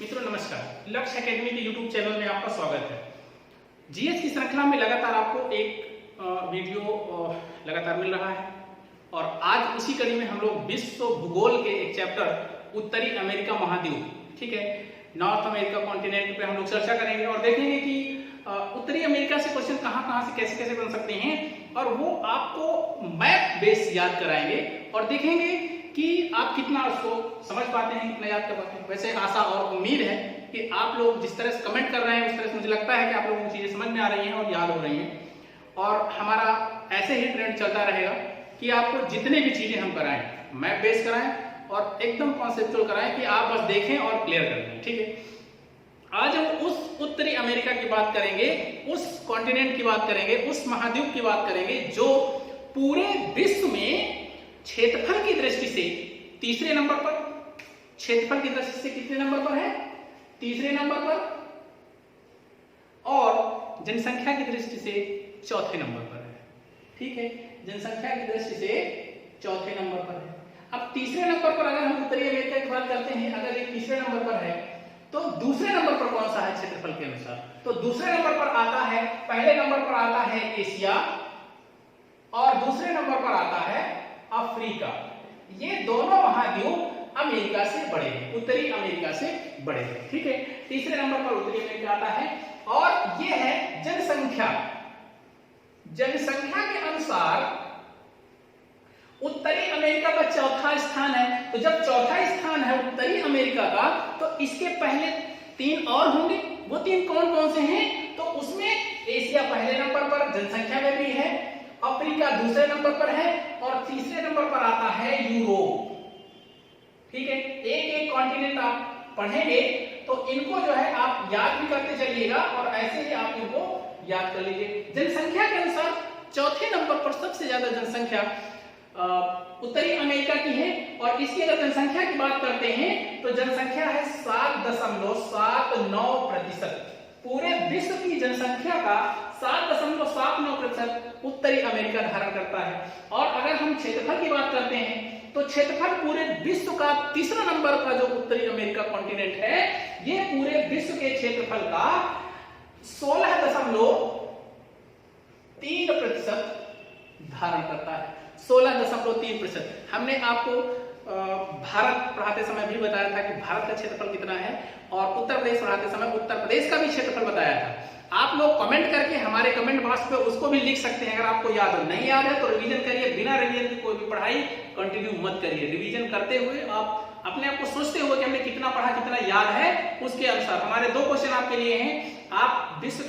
मित्रों नमस्कार, लक्ष्य एकेडमी के यूट्यूब चैनल में आपका स्वागत है। जीएस की श्रृंखला में लगातार आपको एक वीडियो लगातार मिल रहा है और आज उसी कड़ी में हम लोग विश्व भूगोल के एक चैप्टर उत्तरी अमेरिका महाद्वीप, ठीक है, नॉर्थ अमेरिका कॉन्टिनेंट पे हम लोग चर्चा करेंगे और देखेंगे कि उत्तरी अमेरिका से क्वेश्चन कहां से कैसे कैसे बन सकते हैं और वो आपको मैप बेस याद कराएंगे और देखेंगे कि आप कितना उसको समझ पाते हैं, कितना याद कर पाते हैं। वैसे आशा और उम्मीद है कि आप लोग जिस तरह से कमेंट कर रहे हैं उस तरह से मुझे लगता है कि आप लोगों को चीजें समझ में आ रही हैं और याद हो रही हैं और हमारा ऐसे ही ट्रेंड चलता रहेगा कि आपको जितने भी चीजें हम कराएं मैप बेस कराएं और एकदम कॉन्सेप्चुअल कराएं कि आप बस देखें और क्लियर कर दें, ठीक है। आज हम उस उत्तरी अमेरिका की बात करेंगे, उस कॉन्टिनेंट की बात करेंगे, उस महाद्वीप की बात करेंगे जो पूरे विश्व में क्षेत्रफल की दृष्टि से तीसरे नंबर पर, क्षेत्रफल की दृष्टि से कितने नंबर पर है? तीसरे नंबर पर, और जनसंख्या की दृष्टि से चौथे नंबर पर है, ठीक है। जनसंख्या की दृष्टि से चौथे नंबर पर है। अब तीसरे नंबर पर अगर हम उत्तरी अमेरिका की बात करते हैं, अगर ये तीसरे नंबर पर है तो दूसरे नंबर पर कौन सा है क्षेत्रफल के अनुसार? तो दूसरे नंबर पर आता है, पहले नंबर पर आता है एशिया और दूसरे नंबर पर आता है अफ्रीका। ये दोनों महाद्वीप अमेरिका से बड़े हैं, उत्तरी अमेरिका से बड़े हैं, ठीक है। तीसरे नंबर पर उत्तरी अमेरिका आता है और ये है जनसंख्या। जनसंख्या के अनुसार उत्तरी अमेरिका का चौथा स्थान है। तो जब चौथा स्थान है उत्तरी अमेरिका का तो इसके पहले तीन और होंगे। वो तीन कौन कौन से हैं? तो उसमें एशिया पहले नंबर पर जनसंख्या में भी है, अफ्रीका दूसरे नंबर पर है और तीसरे नंबर पर आता है यूरोप, ठीक है। एक एक कॉन्टिनेंट आप पढ़ेंगे तो इनको जो है आप याद भी करते चलिएगा और ऐसे ही आप इनको याद कर लीजिए। जनसंख्या के अनुसार चौथे नंबर पर सबसे ज्यादा जनसंख्या उत्तरी अमेरिका की है और इसकी अगर जनसंख्या की बात करते हैं तो जनसंख्या है 7.79%। पूरे विश्व की जनसंख्या का 7.79% उत्तरी अमेरिका धारण करता है। और अगर हम क्षेत्रफल की बात करते हैं तो क्षेत्रफल पूरे विश्व का तीसरा नंबर का जो उत्तरी अमेरिका कॉन्टिनेंट है ये पूरे विश्व के क्षेत्रफल का 16.3% धारण करता है। 16.3%। हमने आपको भारत पढ़ाते समय भी बताया था कि भारत का क्षेत्रफल कितना है और उत्तर प्रदेश पढ़ाते समय उत्तर प्रदेश का भी क्षेत्रफल बताया था। आप लोग कमेंट करके हमारे कमेंट बॉक्स पे उसको भी लिख सकते हैं अगर आपको याद हो। नहीं याद है तो रिवीजन करिए, बिना रिवीजन की कोई भी पढ़ाई कंटिन्यू मत करिए। रिवीजन करते हुए आप अपने आप को सोचते हुए कि हमने कितना पढ़ा, कितना याद है, उसके अनुसार हमारे दो क्वेश्चन आपके लिए हैं। आप विश्व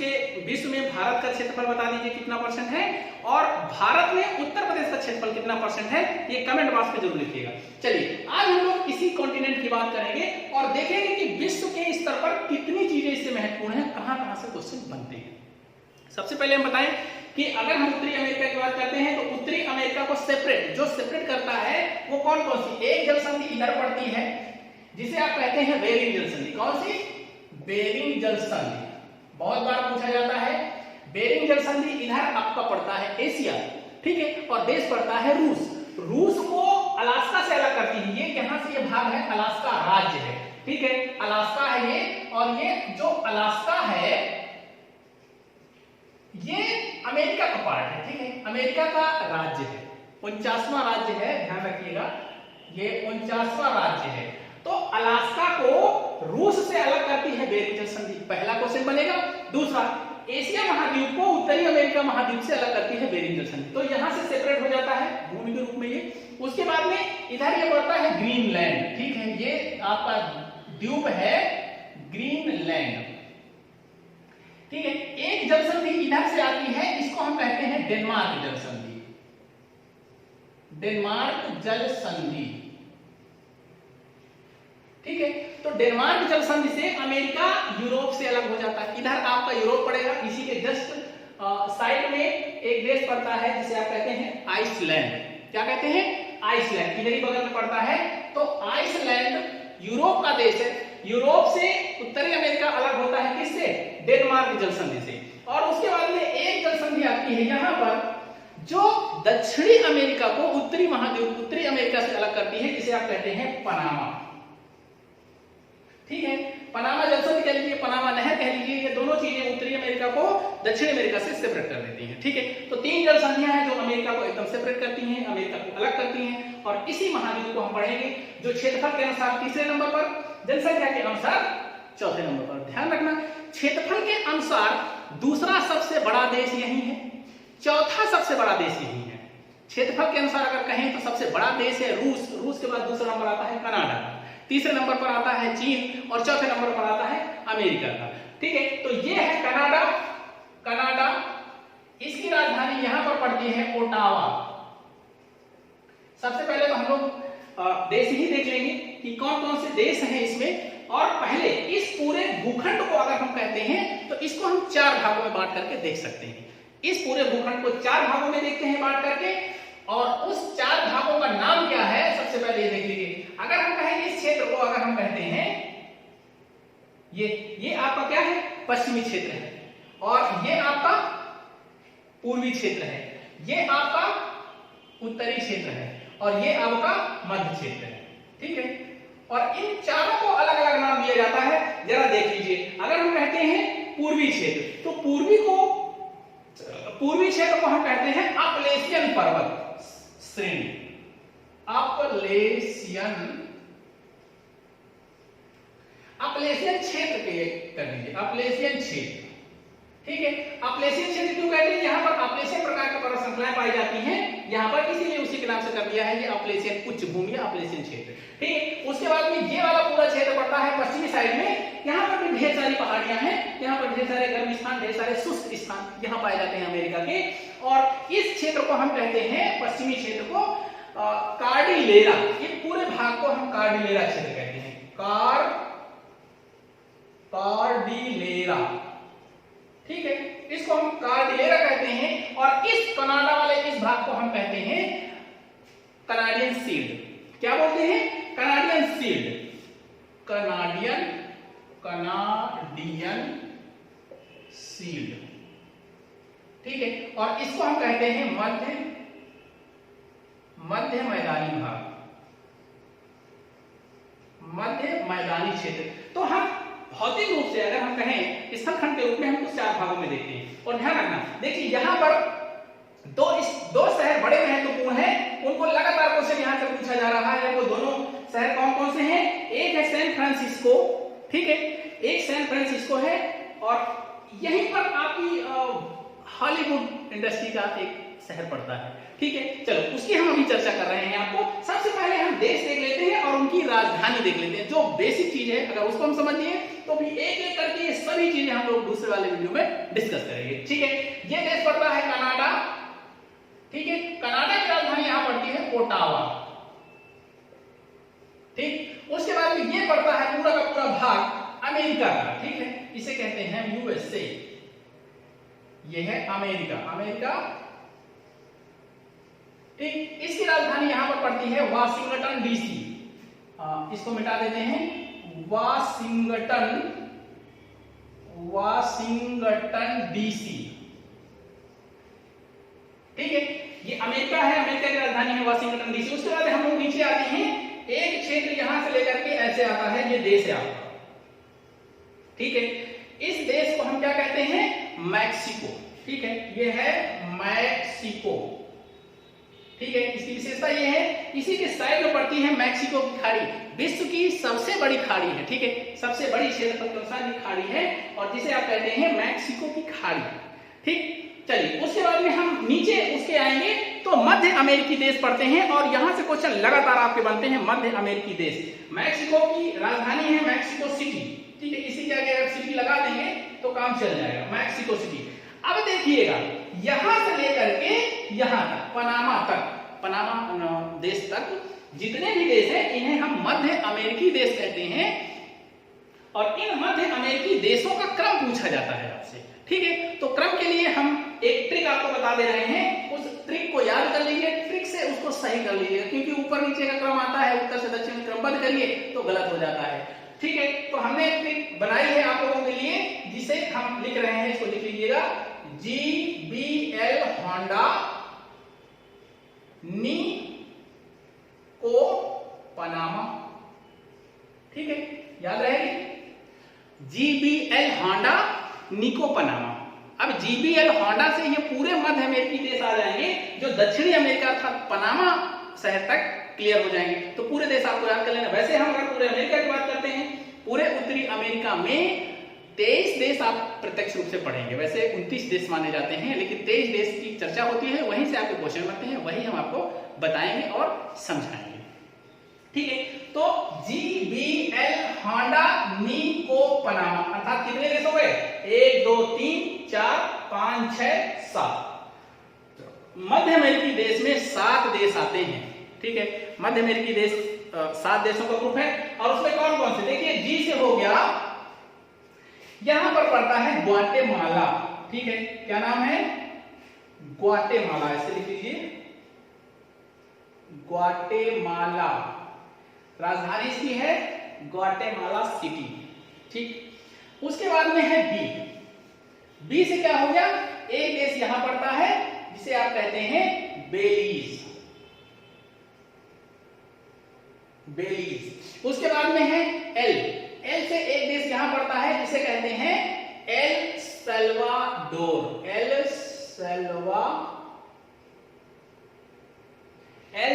में भारत का क्षेत्रफल बता दीजिए कितना परसेंट है और भारत में उत्तर प्रदेश का क्षेत्रफल कितना परसेंट है, ये कमेंट बॉक्स पे जरूर लिखिएगा। चलिए आज हम लोग इसी कॉन्टिनेंट की बात करेंगे और देखेंगे कि विश्व के स्तर पर कितनी चीजें इससे महत्वपूर्ण है, कहां से क्वेश्चन बनते हैं। सबसे पहले हम बताएं कि अगर हम उत्तरी अमेरिका की बात करते हैं तो उत्तरी अमेरिका को सेपरेट करता है वो कौन कौन सी? एक जल संधि इधर पड़ती है जिसे आप कहते हैं बेरिंग जल संधि। कौन सी? बेरिंग जल संधि। बहुत बार पूछा जाता है। बेरिंग जल संधि इधर आपका पड़ता है एशिया, ठीक है, और देश पड़ता है रूस। रूस को अलास्का से अलग करती है। ये यहां से ये भाग है अलास्का राज्य है, ठीक है, अलास्का है ये। और ये जो अलास्का है ये अमेरिका का पार्ट है, ठीक है, अमेरिका का राज्य है। 49वां राज्य है, ध्यान रखिएगा, ये 49वां राज्य है। तो अलास्का को रूस से अलग करती है बेरिंग जल संधि, पहला क्वेश्चन बनेगा। दूसरा, एशिया महाद्वीप को उत्तरी अमेरिका महाद्वीप से अलग करती है बेरिंग जल संधि। तो यहां से सेपरेट हो जाता है भूमि के रूप में ये। उसके बाद में इधर ये पड़ता है ग्रीनलैंड, ठीक है, ये आपका द्वीप है ग्रीनलैंड, ठीक है। एक जल संधि इधर से आती है, इसको हम कहते हैं डेनमार्क जल संधि। डेनमार्क जल संधि, ठीक है। तो डेनमार्क जल संधि से अमेरिका यूरोप से अलग हो जाता है। इधर आपका यूरोप पड़ेगा, इसी के जस्ट साइड में एक देश पड़ता है जिसे आप कहते हैं आइसलैंड। क्या कहते हैं? आइसलैंड, इधर ही बगल में पड़ता है। तो आइसलैंड यूरोप का देश है। यूरोप से उत्तरी अमेरिका अलग होता है किससे? डेनमार्क जल संधि से। और उसके बाद में एक जल संधि आती है यहां पर जो दक्षिणी अमेरिका को उत्तरी महाद्वीप उत्तरी अमेरिका से अलग करती है, जिसे आप कहते हैं पनामा, ठीक है। पनामा जलसंधि कह लीजिए, पनामा नहर कह लीजिए, ये दोनों चीजें उत्तरी अमेरिका को दक्षिण अमेरिका से सेपरेट कर देती हैं। ठीक है, तो 3 जल संधियां हैं जो अमेरिका को एकदम सेपरेट करती हैं, अमेरिका को अलग करती हैं। और इसी महाद्वीप को हम पढ़ेंगे जो क्षेत्रफल के अनुसार तीसरे नंबर पर, जनसंख्या के अनुसार चौथे नंबर पर। ध्यान रखना, क्षेत्रफल के अनुसार दूसरा सबसे बड़ा देश यही है, चौथा सबसे बड़ा देश यही है। क्षेत्रफल के अनुसार अगर कहें तो सबसे बड़ा देश है रूस, रूस के बाद दूसरा नंबर आता है कनाडा, तीसरे नंबर पर आता है चीन और चौथे नंबर पर आता है अमेरिका का। ठीक है, तो ये है कनाडा। कनाडा, इसकी राजधानी यहां पर पड़ती है ओटावा। सबसे पहले तो हम लोग देश ही देख लेंगे कि कौन कौन से देश हैं इसमें। और पहले इस पूरे भूखंड को अगर हम कहते हैं तो इसको हम 4 भागों में बांट करके देख सकते हैं। इस पूरे भूखंड को 4 भागों में देखते हैं बांट करके, और उस 4 भागों का नाम क्या है सबसे पहले ये देख लीजिए। अगर हम कहें इस क्षेत्र को अगर हम कहते हैं ये आपका क्या है, पश्चिमी क्षेत्र है, और ये आपका पूर्वी क्षेत्र है, ये आपका उत्तरी क्षेत्र है, और ये आपका मध्य क्षेत्र है। ठीक है, और इन चारों को अलग अलग नाम दिया जाता है। जरा देख लीजिए, अगर हम कहते हैं पूर्वी क्षेत्र, तो पूर्वी क्षेत्र को हम कहते हैं अपलेशियन पर्वत श्रेणी, अपलेशियन क्षेत्र के कर लीजिए, अपलेशियन क्षेत्र। ठीक है, अपलेशियन क्षेत्र क्यों कहते हैं, यहाँ पर अपलेशियन प्रकार की पर्वत श्रृंखलाएं पाई जाती हैं यहाँ पर, इसीलिए उसी के नाम से कर दिया है ये अपलेशियन उच्च भूमि या अपलेशियन क्षेत्र। ठीक है, उसके बाद में ये वाला पूरा क्षेत्र पड़ता है पश्चिमी साइड में, यहाँ पर भी ढेर सारी पहाड़ियां हैं, यहाँ पर ढेर सारे गर्म स्थान, ढेर सारे शुष्क स्थान यहाँ पाए जाते हैं अमेरिका के। और इस क्षेत्र को हम कहते हैं, पश्चिमी क्षेत्र को कार्डिलेरा, ये पूरे भाग को हम कार्डिलेरा क्षेत्र कहते हैं, कार्डिलेरा। ठीक है, इसको हम कार्डिलेरा कहते हैं। और इस कनाडा वाले इस भाग को हम कहते हैं कनाडियन शील्ड। क्या बोलते हैं, कनाडियन शील्ड, कनाडियन शील्ड। ठीक है, और इसको हम कहते हैं मध्य मैदानी भाग, मध्य मैदानी क्षेत्र। तो हम भौतिक रूप से अगर हम कहें स्थलखंड के रूप में हम कुछ 4 भागों में देखते हैं। और ध्यान रखना, देखिए यहाँ पर दो शहर बड़े महत्वपूर्ण हैं, उनको लगातार क्वेश्चन यहाँ से पूछा जा रहा है। वो दोनों शहर कौन कौन से हैं, एक है सैन फ्रांसिस्को, ठीक है, एक सैन फ्रांसिस्को है, और यहीं पर आपकी हॉलीवुड इंडस्ट्री का एक शहर पड़ता है। ठीक है, चलो उसकी हम अभी चर्चा कर रहे हैं। आपको सबसे पहले हम देश देख लेते हैं और उनकी राजधानी देख लेते हैं, जो बेसिक चीज है। अगर उसको हम समझ लिए तो भी एक एक करके ये सभी चीजें हम लोग दूसरे वाले वीडियो में डिस्कस करेंगे। ठीक है, ये देश पड़ता है कनाडा। ठीक है, कनाडा की राजधानी यहां पड़ती है ओटावा। ठीक, उसके बाद में ये पड़ता है पूरा का पूरा भाग अमेरिका का। ठीक है, इसे कहते हैं यूएसए, ये है अमेरिका। ठीक, इसकी राजधानी यहां पर पड़ती है वाशिंगटन डीसी। इसको मिटा देते हैं, वाशिंगटन डीसी। ठीक है, ये अमेरिका है, अमेरिका की राजधानी है वाशिंगटन डीसी। उसके बाद हम लोग नीचे आते हैं, एक क्षेत्र यहां से लेकर के ऐसे आता है, ये देश है आपका। ठीक है, इस देश को हम क्या कहते हैं, मैक्सिको। ठीक है, ये है मैक्सिको। ठीक है, इसकी विशेषता ये है, इसी के साइड में पड़ती है मैक्सिको की खाड़ी, विश्व की सबसे बड़ी खाड़ी है। ठीक है, सबसे बड़ी क्षेत्रफल के अनुसार ये खाड़ी है, और जिसे आप कहते हैं मैक्सिको की खाड़ी। ठीक, चलिए उसके बाद में हम नीचे उसके आएंगे तो मध्य अमेरिकी देश पढ़ते हैं, और यहां से क्वेश्चन लगातार आपके बनते हैं। मध्य अमेरिकी देश, मैक्सिको की राजधानी है मैक्सिको सिटी। ठीक है, इसी के आगे अगर सिटी लगा देंगे तो काम चल जाएगा, मैक्सिको सिटी। अब देखिएगा, यहां से लेकर के यहां तक, पनामा देश तक जितने भी देश हैं इन्हें हम मध्य अमेरिकी देश कहते हैं। और इन मध्य अमेरिकी देशों का क्रम पूछा जाता है आपसे। ठीक है, तो क्रम के लिए हम एक ट्रिक आपको बता दे रहे हैं, उस ट्रिक को याद कर लीजिए, ट्रिक से उसको सही कर लीजिएगा, क्योंकि ऊपर नीचे का क्रम आता है, उत्तर से दक्षिण में क्रमबद्ध करिए तो गलत हो जाता है। ठीक है, तो हमने एक ट्रिक बनाई है आप लोगों के लिए, जिसे हम लिख रहे हैं, इसको लिख लीजिएगा, GBL होंडा नी को पनामा। ठीक है, याद रहेगी। GBL होंडा निको पनामा। अब GBL होंडा से ये पूरे मध्य अमेरिकी देश आ जाएंगे जो दक्षिणी अमेरिका अर्थात पनामा शहर तक क्लियर हो जाएंगे। तो पूरे देश आपको याद कर लेना। वैसे हम अगर पूरे अमेरिका की बात करते हैं, पूरे उत्तरी अमेरिका में 23 देश आप प्रत्यक्ष रूप से पढ़ेंगे। वैसे 29 देश माने जाते हैं, लेकिन 23 देश की चर्चा होती है, वहीं से आपके क्वेश्चन बनते हैं, वही हम आपको बताएंगे और समझाएंगे। ठीक है, तो GBL होंडा निको पनामा अर्थात कितने देश हो गए? 1 2 3 4 5 6 7। मध्य अमेरिकी देश में 7 देश आते हैं। ठीक है, मध्य अमेरिकी देश 7 देशों का ग्रुप है। और उसमें कौन कौन से? देखिए, जी से हो गया, यहां पर पड़ता है ग्वाटेमाला। ठीक है, क्या नाम है? ग्वाटेमाला, ऐसे लिख लीजिए, ग्वाटेमाला। राजधानी इसकी है ग्वाटेमाला सिटी। ठीक, उसके बाद में है बी। बी से क्या हो गया? एक देश यहां पड़ता है जिसे आप कहते हैं बेलीज। बेलीज। उसके बाद में है एल। एल से एक देश यहां पड़ता है जिसे कहते हैं एल सल्वाडोर। El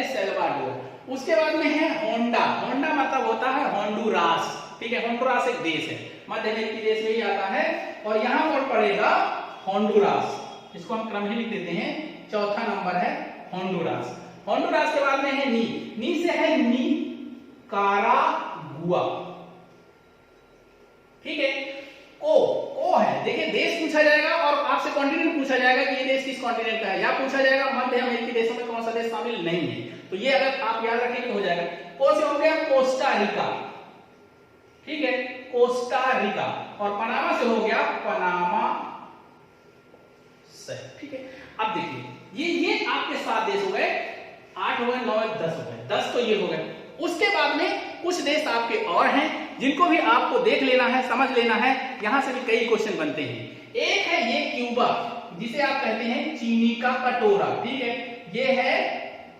Salvador. उसके बाद में है होंडा। होंडा मतलब होता है होंडुरास। ठीक है, होंडुरास एक देश है, मध्य अमेरिकी देश में ही आता है। और यहां पर पड़ेगा होंडुरास, इसको हम क्रम ही लिख देते हैं, चौथा नंबर है होंडुरास। होंडुरास के बाद में है नी। नी से है निकारागुआ। ठीक है, को है, देखिए देश पूछा जाएगा और आपसे कॉन्टिनेंट पूछा जाएगा कि ये देश किस कॉन्टिनेंट का है, या पूछा जाएगा मध्य अमेरिकी देशों में कौन सा देश शामिल नहीं है। तो ये अगर आप याद रखेंगे हो जाएगा। को से हो गया कोस्टा रिका। ठीक है, कोस्टा रिका। और पनामा से हो गया पनामा शहर। ठीक है, अब देखिए ये आपके 7 देश हो गए, 8 हो गए, 9 10 हो गए, 10 तो ये हो गए। उसके बाद में कुछ देश आपके और हैं जिनको भी आपको देख लेना है, समझ लेना है। यहां से भी कई क्वेश्चन बनते हैं। एक है ये क्यूबा, जिसे आप कहते हैं चीनी का कटोरा। ठीक है, ये है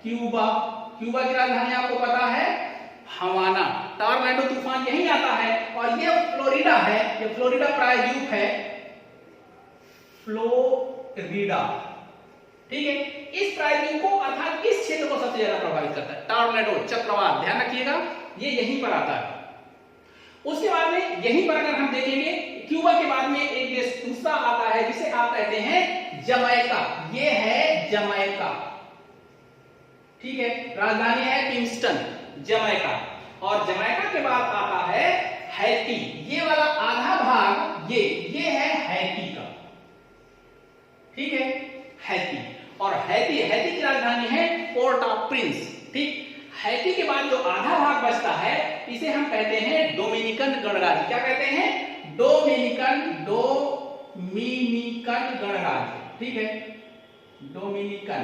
क्यूबा। क्यूबा की राजधानी आपको पता है हवाना। टॉर्नेडो तूफान यहीं आता है। और ये फ्लोरिडा है, ये फ्लोरिडा प्रायद्वीप है, फ्लोरिडा। ठीक है, इस प्रायद्वीप को अर्थात इस क्षेत्र को सबसे ज्यादा प्रभावित करता है टॉर्नेडो, चक्रवात, ध्यान रखिएगा, ये यहीं पर आता है। उसके बाद में यहीं पर अगर हम देखेंगे, क्यूबा के बाद में एक देश दूसरा आता है जिसे आप कहते हैं जमैका। ये है जमैका। ठीक है, राजधानी है किंगस्टन, जमैका। और जमैका के बाद आता है हैती। ये वाला आधा भाग ये है हैती का। ठीक है, हैती। और हैती की राजधानी है पोर्ट ऑफ प्रिंस। ठीक, हैती के बाद जो आधा भाग बचता है इसे हम कहते हैं डोमिनिकन गणराज्य। क्या कहते हैं? डोमिनिकन गणराज्य। ठीक है, डोमिनिकन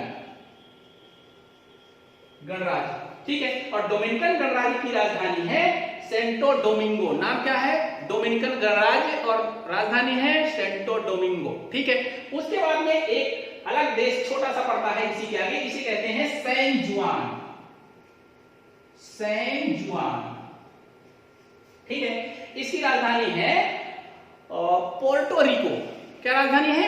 गणराज्य। ठीक है, और डोमिनिकन गणराज्य की राजधानी है सेंटो डोमिंगो। नाम क्या है? डोमिनिकन गणराज्य, और राजधानी है सेंटो डोमिंगो। ठीक है, उसके बाद में एक अलग देश छोटा सा पड़ता है इसी के आगे, इसे कहते हैं सैन जुआन। सैन जुआन। ठीक है, इसकी राजधानी है पोर्टो रिको। क्या राजधानी है?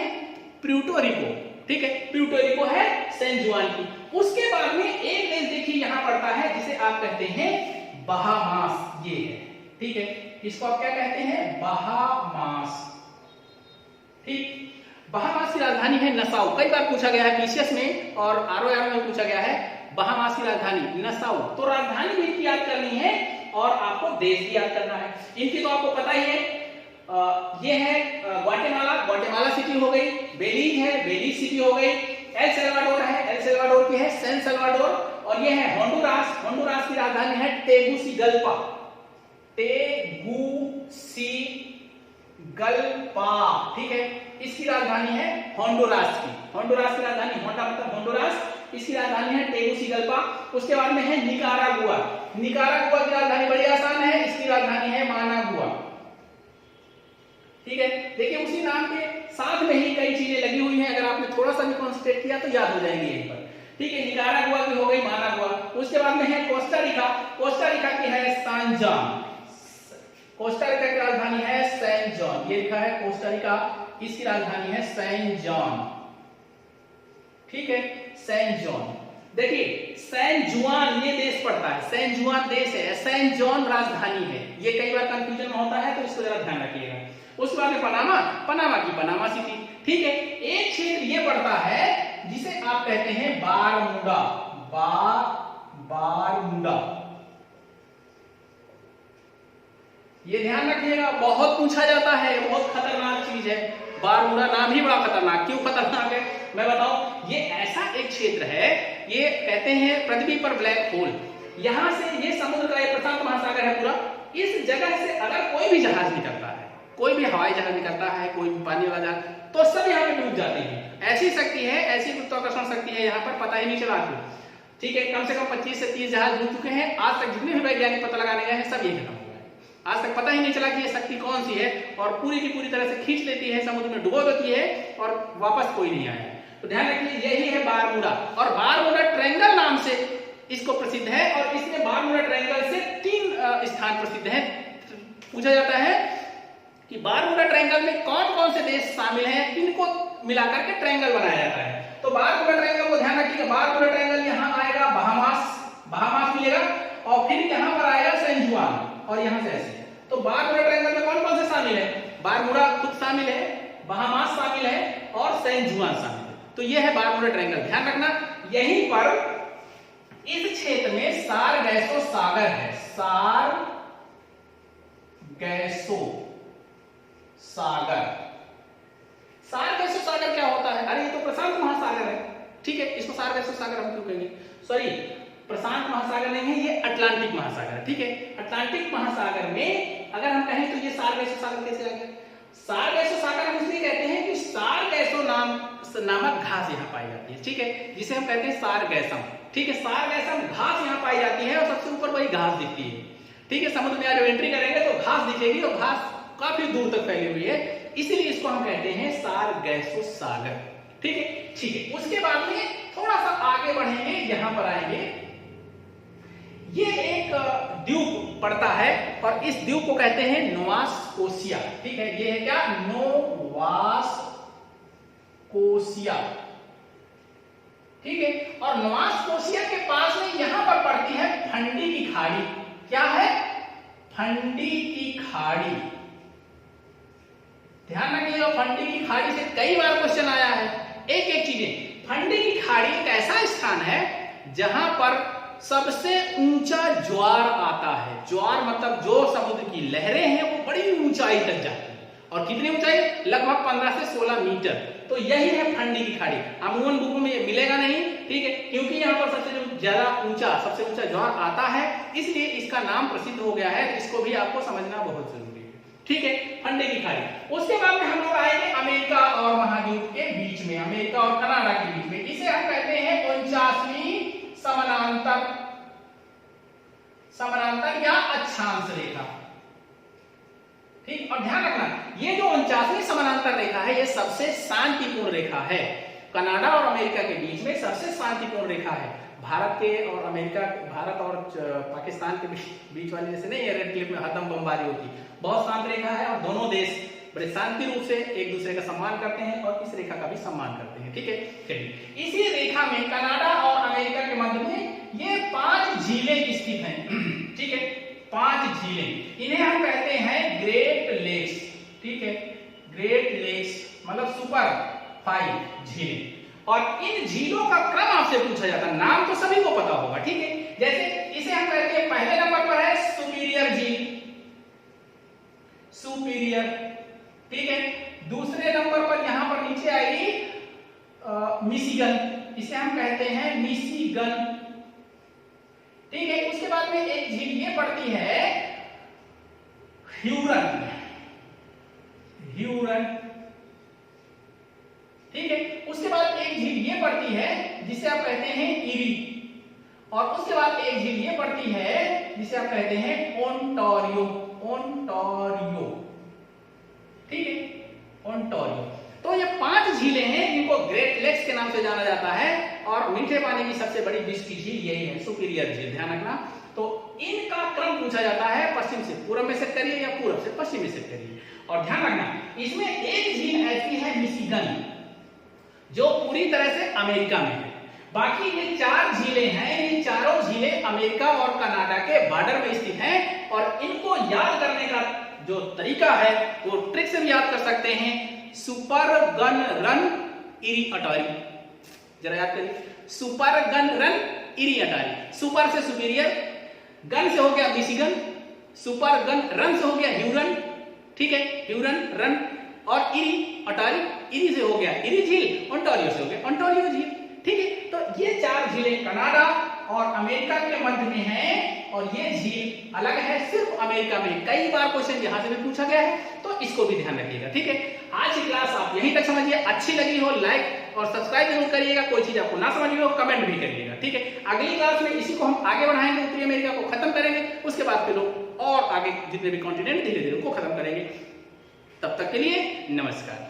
Puerto Rico. ठीक है, प्यूर्टो रिको है सैन जुआन की। उसके बाद में एक देश देखिए यहां पड़ता है जिसे आप कहते हैं बहामास। ये है, ठीक है, इसको आप क्या कहते हैं? बहामास। ठीक, बहामास की राजधानी है नसाउ। कई बार पूछा गया है पीसीएस में और आरओआर में पूछा गया है बहामास की राजधानी नसाउ। तो राजधानी भी इनकी याद करनी है और आपको देश भी याद करना है। इनकी तो आपको पता ही है, ये है ग्वाटेमाला, ग्वाटेमाला सिटी हो गई। बेलीज है, बेलीज सिटी हो गई। एल सल्वाडोर है, एल सल्वाडोर की है सैन सल्वाडोर। और ये है होंडुरास, होंडुरास की राजधानी है टेगुसिगल्पा। टेगुसिगल्पा। ठीक है, इसकी राजधानी है होंडुरास की। होंडुरास की राजधानी, होंडा मतलब होंडुरास, इसकी राजधानी है टेगुसिगल्पा। उसके बाद में है निकारागुआ। निकारागुआ की राजधानी बड़ी आसान है, इसकी राजधानी है मानागुआ। ठीक है, देखिए उसी नाम के साथ में ही कई चीजें लगी हुई हैं, अगर आपने थोड़ा सा भी कॉन्सेंट्रेट किया तो याद हो जाएंगे यहीं पर। ठीक है, निकारागुआ की हो गई, मानागुआ। उसके बाद में है कोस्टा रिका। कोस्टा रिका की है सान जॉन। कोस्टा रिका की राजधानी है सैन जॉन, ये लिखा है कोस्टा रिका, इसकी राजधानी है सैन जॉन, ठीक है, सैन जॉन। देखिए सैन जुआन ये देश पड़ता है, सैन जुआन देश है, सैन जॉन राजधानी है, ये कई बार कंफ्यूजन होता है तो इसको जरा ध्यान रखिएगा। उसके बाद में पनामा की पनामा सिटी, ठीक है। एक क्षेत्र ये पड़ता है जिसे आप कहते हैं बारमूडा, बारमूडा, ये ध्यान रखिएगा, बहुत पूछा जाता है, बहुत खतरनाक चीज है बारमूडा, नाम ही बड़ा खतरनाक। क्यों खतरनाक है मैं बताऊं, ये ऐसा एक क्षेत्र है, ये कहते हैं पृथ्वी पर ब्लैक होल, यहां से ये समुद्र का एक प्रशांत महासागर है पूरा, इस जगह से अगर कोई भी जहाज निकलता है, कोई भी हवाई जहाज निकलता है, कोई भी पानी वाला जहाज, तो सब यहाँ पे डूब जाते हैं। ऐसी शक्ति है, ऐसी गुरुत्वाकर्षण शक्ति है यहाँ पर, पता ही नहीं चला क्यों, ठीक है। कम से कम 25 से 30 जहाज डूब चुके हैं, आज तक जितने भी वैज्ञानिक पता लगाने गए हैं सब ये खत्म हुआ है, आज तक पता ही नहीं चला कि ये शक्ति कौन सी है, और पूरी की पूरी तरह से खींच लेती है, समुद्र में डुबो देती है और वापस कोई नहीं आया। तो ध्यान रखिए यही है बारमूडा, और बारमूडा ट्रायंगल नाम से इसको प्रसिद्ध है, और इसमें बारमूडा ट्रायंगल से 3 स्थान प्रसिद्ध हैं। पूछा जाता है कि बारमूडा ट्रायंगल में कौन कौन से देश शामिल हैं, इनको मिलाकर के ट्रायंगल बनाया जाता है। तो बारमूडा ट्रायंगल को ध्यान रखिएगा, बारमूडा ट्रायंगल यहाँ आएगा बहामास मिलेगा, और फिर यहाँ पर आएगा सैन जुआन, और यहाँ से ऐसे। तो बारमूडा ट्रायंगल में कौन कौन से शामिल है, बारमूडा खुद शामिल है, बहामास शामिल है, और सैन जुआन शामिल है। तो ये है बारमूडा ट्रायंगल, ध्यान रखना। यहीं पर इस क्षेत्र में सारगैसो सागर है, सारगैसो सागर क्या होता है, अरे ये तो प्रशांत महासागर है, ठीक है, इसको सारगैसो सागर हम क्यों कहेंगे, सॉरी प्रशांत महासागर नहीं है, ये अटलांटिक महासागर है, ठीक है। अटलांटिक महासागर में अगर हम कहें तो ये सारगैसो सागर कैसे आ गया, सारगैसो सागर हम इसलिए कहते हैं कि सारगैसो नामक घास यहाँ पाई जाती है, ठीक है, जिसे हम कहते हैं सारगैसम, ठीक है, सारगैसम घास यहाँ पाई जाती है, और सबसे ऊपर वही घास दिखती है, ठीक है। समुद्र में आज एंट्री करेंगे तो घास दिखेगी, और घास काफी दूर तक फैली हुई है, इसीलिए इसको हम कहते हैं सारगैसो सागर, ठीक है, ठीक है। उसके बाद में थोड़ा सा आगे बढ़ेंगे, यहां पर आएंगे, ये एक द्वीप पड़ता है, और इस द्वीप को कहते हैं नोवास्कोसिया, ठीक है, ये है क्या, नोवास्कोसिया, ठीक है। और नोवास्कोसिया के पास में यहां पर पड़ती है फंडी की खाड़ी, क्या है, फंडी की खाड़ी, ध्यान रखिएगा, फंडी की खाड़ी से कई बार क्वेश्चन आया है, एक एक चीजें। फंडी की खाड़ी एक ऐसा स्थान है जहां पर सबसे ऊंचा ज्वार आता है, ज्वार मतलब जो समुद्र की लहरें हैं वो बड़ी ऊंचाई तक जाती है, और कितनी ऊंचाई, लगभग 15 से 16 मीटर। तो यही है फंडी की खाड़ी, अमूमन बुकों में ये मिलेगा नहीं, ठीक है, क्योंकि यहाँ पर सबसे ज्यादा ऊंचा, सबसे ऊंचा ज्वार आता है, इसलिए इसका नाम प्रसिद्ध हो गया है, इसको भी आपको समझना बहुत जरूरी है, ठीक है, फंडी की खाड़ी। उसके बाद में हम लोग आएंगे अमेरिका और महाद्वीप के बीच में, अमेरिका और कनाडा के बीच में, इसे हम कहते हैं 49वीं समानांतर या अक्षांश रेखा, ठीक। और ध्यान रखना, ये जो 49वीं समानांतर रेखा है, ये सबसे शांतिपूर्ण रेखा है, कनाडा और अमेरिका के बीच में सबसे शांतिपूर्ण रेखा है। भारत के और अमेरिका, भारत और पाकिस्तान के बीच वाली जैसे नहीं, रेड क्लिफ में हरदम बमबारी होती, बहुत शांत रेखा है, और दोनों देश बड़े शांति रूप से एक दूसरे का सम्मान करते हैं, और इस रेखा का भी सम्मान करते हैं, ठीक है। चलिए, इसी रेखा में कनाडा और अमेरिका के मध्य में ये 5 झीलें स्थित हैं, ठीक है, 5 झीलें, इन्हें हम कहते हैं ग्रेट लेक्स, ठीक है, ग्रेट लेक्स मतलब सुपर 5 झीलें। और इन झीलों का क्रम आपसे पूछा जाता है, नाम तो सभी को पता होगा, ठीक है, जैसे इसे हम कहते हैं, पहले नंबर पर है सुपीरियर झील, सुपीरियर, ठीक है। दूसरे नंबर पर यहां पर नीचे आएगी मिशिगन, इसे हम कहते हैं मिशिगन, ठीक है। उसके बाद में एक झील ये पड़ती है ह्यूरन, ह्यूरन, ठीक है। उसके बाद एक झील ये पड़ती है जिसे आप कहते हैं इरी, और उसके बाद एक झील ये पड़ती है जिसे आप कहते हैं ओंटारियो, ओंटारियो, ठीक है, ओंटारियो। तो ये 5 झीलें हैं जिनको ग्रेट लेक्स के नाम से जाना जाता है, और मीठे पानी की सबसे बड़ी विश्व की झील यही है, सुपीरियर झील, ध्यान रखना। तो इनका क्रम पूछा जाता है पश्चिम से पूर्व में सेट करिए या पूर्व से पश्चिम में सेट करिए। और ध्यान रखना इसमें एक झील ऐसी है मिशिगन जो पूरी तरह से अमेरिका में है। बाकी ये 4 झीलें हैं, ये चारों झीलें अमेरिका और कनाडा के बॉर्डर में स्थित हैं। और इनको याद करने का जो तरीका है वो ट्रिक से भी याद कर सकते हैं, सुपर गन रन इरी अटारी। जरा याद करिए, सुपर गन रन इरी अटारी। सुपर से सुपीरियर, गन से हो गया मिशिगन, सुपर गन रन से हो गया ह्यूरन, ठीक है, ह्यूरन रन, और इरी अटारी, इरी से हो गया इरी झील, ओंटारियो से हो गया ओंटारियो झील, ठीक है। तो ये 4 झीलें कनाडा और अमेरिका के मध्य में हैं और ये झील अलग है सिर्फ अमेरिका में। कई बार क्वेश्चन यहां से भी पूछा गया है तो इसको भी ध्यान रखिएगा, ठीक है। आज की क्लास आप यहीं तक समझिए, अच्छी लगी हो लाइक और सब्सक्राइब जरूर करिएगा, कोई चीज आपको ना समझ में हो कमेंट भी करिएगा, ठीक है। अगली क्लास में इसी को हम आगे बढ़ाएंगे, उत्तरी अमेरिका को खत्म करेंगे, उसके बाद फिर और आगे जितने भी कॉन्टिनेंट धीरे धीरे उनको खत्म करेंगे। तब तक के लिए नमस्कार।